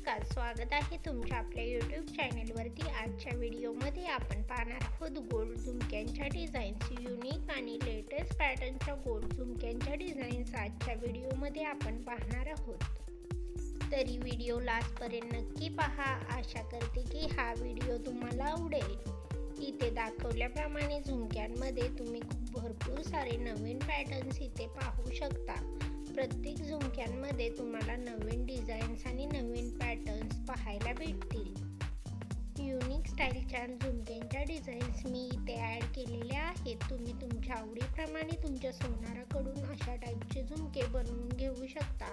नमस्कार, स्वागत आहे तुमच्या आपल्या यूट्यूब चॅनलवरती। आजच्या व्हिडिओमध्ये आपण पाहणार आहोत गोल्ड झुमक्यांच्या डिझाईन्स, युनिक आणि लेटेस्ट पॅटर्नच्या गोल्ड झुमक्यांच्या डिझाईन्स आजच्या व्हिडिओमध्ये आपण पाहणार आहोत। तरी व्हिडिओ लास्टपर्यंत नक्की पहा। आशा करते की हा व्हिडिओ तुम्हाला आवडेल। इथे दाखवल्याप्रमाणे झुमक्यांमध्ये तुम्ही भरपूर सारे नवीन पॅटर्न्स इथे पाहू शकता। प्रत्येक झुमक्यांमध्ये तुम्हाला नवीन डिझाईन्स आणि नवीन पॅटर्न्स पाहायला भेटतील। युनिक स्टाईलच्या झुमक्यांच्या डिझाईन्स मी इथे ॲड केलेल्या आहेत। तुम्ही तुमच्या आवडीप्रमाणे तुमच्या सोनाराकडून अशा टाईपचे झुमके बनवून घेऊ शकता।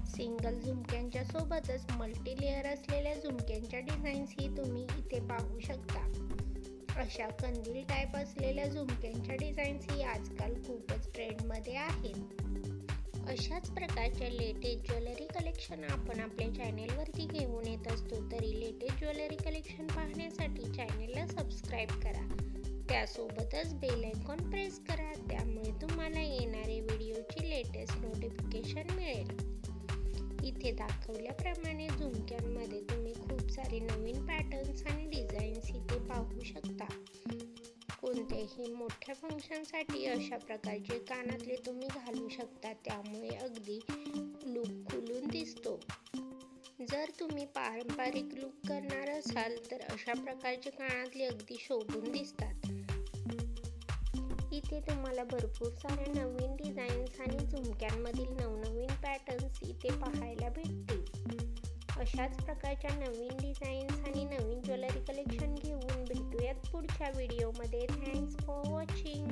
सिंगल झुमक्यांच्या सोबतच मल्टी लेअर असलेल्या झुमक्यांच्या डिझाईन्स ही तुम्ही इथे पाहू शकता। अशा कंदील टाईप असलेल्या झुमक्यांच्या डिझाईन्स ही आजकाल खूपच ट्रेंडमध्ये आहेत। अशाच प्रकारच्या लेटेस्ट ज्वेलरी कलेक्शन आपण आपल्या चॅनेलवरती घेऊन येत असतो। तरी लेटेस्ट ज्वेलरी कलेक्शन पाहण्यासाठी चॅनेलला सबस्क्राईब करा, त्यासोबतच बेल आयकॉन प्रेस करा, त्यामुळे तुम्हाला येणारे व्हिडिओची लेटेस्ट नोटिफिकेशन मिळेल। इथे दाखवल्याप्रमाणे झुमक्यांमध्ये तुम्ही खूप सारे नवीन पॅटर्न्स आणि डिझाईन्स इथे पाहू शकता। कोणत्याही मोठ्या फंक्शनसाठी अशा प्रकारचे कानातले तुम्ही घालू शकता, त्यामुळे अगदी लुक खुलून दिसतो। जर तुम्ही पारंपरिक लुक करणार असाल तर अशा प्रकारचे कानातले अगदी शोभून दिसतात। इथे तुम्हाला भरपूर साऱ्या नवीन डिझाईन्स आणि झुमक्यांमधील नवनवीन पॅटर्न्स इथे पाहायला भेटतील। अशाच प्रकारच्या नवीन डिझाईन्स आणि नवीन ज्वेलरी कलेक्शन घेऊन भेटूयात पुढच्या व्हिडिओमध्ये। Thanks for watching.